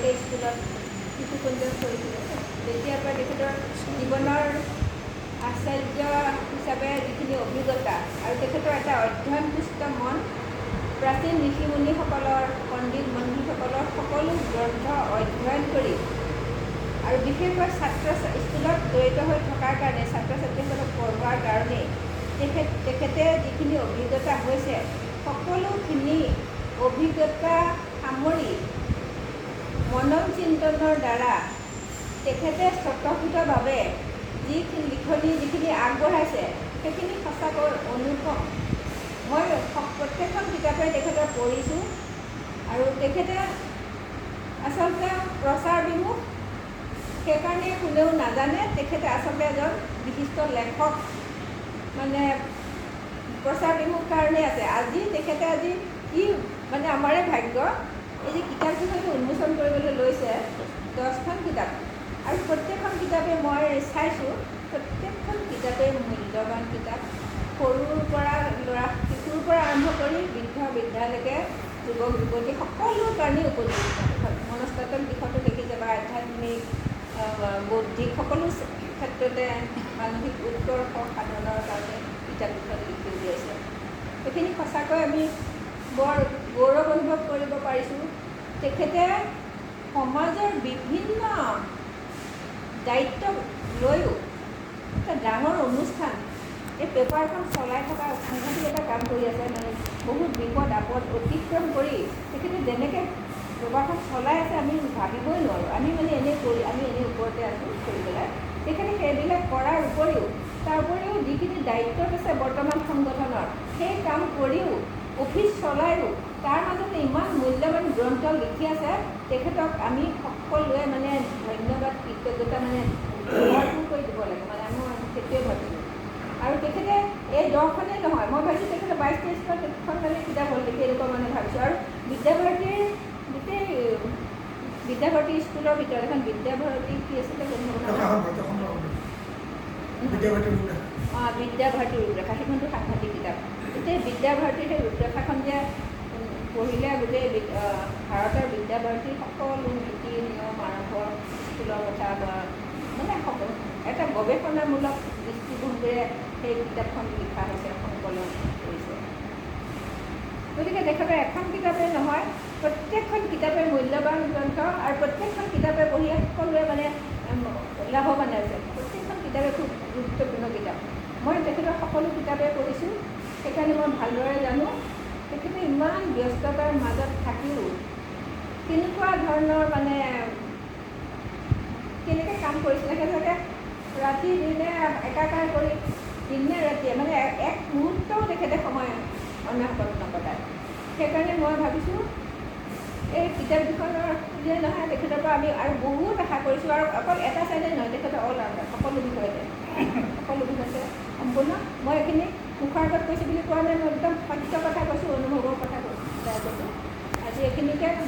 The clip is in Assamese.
আগতে স্কুলত শিশু পঞ্জীয়ন কৰিছিলোঁ। তেতিয়াৰ পৰা তেখেতৰ জীৱনৰ আচাৰ্য হিচাপে যিখিনি অভিজ্ঞতা আৰু তেখেতৰ এটা অধ্যয়নপুষ্ট মন, প্ৰাচীন ঋষি মুনিসকলৰ, পণ্ডিত মন্দিৰসকলৰ সকলো গ্ৰন্থ অধ্যয়ন কৰি আৰু বিশেষকৈ স্কুলত জড়িত হৈ থকাৰ কাৰণে, ছাত্ৰ ছাত্ৰীসকলক পঢ়োৱাৰ কাৰণে তেখেতে যিখিনি অভিজ্ঞতা হৈছে, সকলোখিনি অভিজ্ঞতা সামৰি মনন চিন্তনৰ দ্বাৰা তেখেতে স্বতঃস্ফূৰ্তভাৱে যিখিনি আগবঢ়াইছে সেইখিনি সঁচাকৈ অনুপম। মই প্ৰত্যেকখন কিতাপে তেখেতৰ পঢ়িছোঁ আৰু তেখেতে আচলতে প্ৰচাৰ বিমুখ, সেইকাৰণে কোনেও নাজানে তেখেতে আচলতে এজন বিশিষ্ট লেখক, মানে প্ৰচাৰ বিমুখ কাৰণে আছে। তেখেতে কি মানে আমাৰে ভাগ্য, এই যে কিতাপকেইখন উন্মোচন কৰিবলৈ লৈছে 10খন কিতাপ, আৰু প্ৰত্যেকখন কিতাপে মই চাইছোঁ, প্ৰত্যেকখন কিতাপেই মূল্যৱান কিতাপ। শিশুৰ পৰা আৰম্ভ কৰি বৃদ্ধালৈকে যুৱক যুৱতী সকলো কাৰণেই উপযোগী। মনস্তাত্ত্বিক দিশতো দেখিছে বা আধ্যাত্মিক, বৌদ্ধিক সকলো ক্ষেত্ৰতে মানসিক উৎকৰ্ষ সাধনৰ কাৰণে কিতাপকেইখন লিখি উলিয়াইছে। সেইখিনি সঁচাকৈ আমি বৰ গৌৰৱ অনুভৱ কৰিব পাৰিছোঁ। তেখেতে সমাজৰ বিভিন্ন দায়িত্ব লৈও এটা ডাঙৰ অনুষ্ঠান, এই পেপাৰখন চলাই থকা সাংঘাতিক এটা কাম কৰি আছে। মানে বহুত বিপদ আপদ অতিক্ৰম কৰি তেখেতে যেনেকৈ পেপাৰখন চলাই আছে আমি ভাবিবই নোৱাৰোঁ। আমি এনেই ওপৰতে আছোঁ কৰি পেলাই। তেখেতে সেইবিলাক কৰাৰ উপৰিও, তাৰ উপৰিও যিখিনি দায়িত্বত আছে বৰ্তমান সংগঠনৰ, সেই কাম কৰিও, অফিচ চলাইও, তাৰ মাজতে ইমান মূল্যৱান গ্ৰন্থ লিখি আছে। তেখেতক আমি সকলোৱে ধন্যবাদ, কৃতজ্ঞতা ভৰপূৰ কৰি দিব লাগে। মই সেইটোৱে ভাবিছোঁ। আৰু তেখেতে এই 10খনেই নহয়, মই ভাবিছোঁ তেখেতে 22-23খন কিতাপ হ'ল দেখি এনেকুৱা ভাবিছোঁ। আৰু বিদ্যাভাৰতী স্কুলৰ ভিতৰত এখন বিদ্যাভাৰতী কি আছিলে বিদ্যাভাৰতী ৰূপৰেখা, সেইখনটো সাংঘাতিক কিতাপ। গোটেই বিদ্যাভাৰতীৰ সেই ৰূপৰেখাখন যে পঢ়িলে গোটেই ভাৰতৰ বিদ্যাভাৰতীৰ সকলো নীতি নিয়ম আৰম্ভ স্কুলৰ কথা বা এটা গৱেষণামূলক দৃষ্টিভংগীৰে সেই কিতাপখন লিখা হৈছে, সংকলন কৰিছে। গতিকে তেখেতৰ এখন কিতাপেই নহয়, প্ৰত্যেকখন কিতাপে মূল্যৱান গ্ৰন্থ, আৰু প্ৰত্যেকখন কিতাপে পঢ়ি সকলোৱে লাভৱান হৈছে। প্ৰত্যেকখন কিতাপে খুব গুৰুত্বপূৰ্ণ কিতাপ। মই তেখেতৰ সকলো কিতাপেই পঢ়িছোঁ, সেইকাৰণে মই ভালদৰে জানো তেখেতে ইমান ব্যস্ততাৰ মাজত থাকিও কেনেকুৱা ধৰণৰ কেনেকৈ কাম কৰিছিলে। সেইভাগে ৰাতি দিনে একাকাৰ কৰি দিনে ৰাতিয়ে এক মুহূৰ্তও তেখেতে সময় অন্যসকল নকটায়। সেইকাৰণে মই ভাবিছোঁ এই কিতাপকেইখনৰ যে নহয়, তেখেতৰ পৰা আমি আৰু বহুত আশা কৰিছোঁ। আৰু অকল এটা চাইডে নহয়, তেখেতৰ অল ৰাউণ্ডাৰ, সকলো বিষয়তে সম্পূৰ্ণ। মই এইখিনি মুখৰ আগত কৈছোঁ বুলি কোৱা নাই, মই একদম সত্য কথা কৈছোঁ, অনুভৱৰ কথা কৈছোঁ। আজি এইখিনিকে মই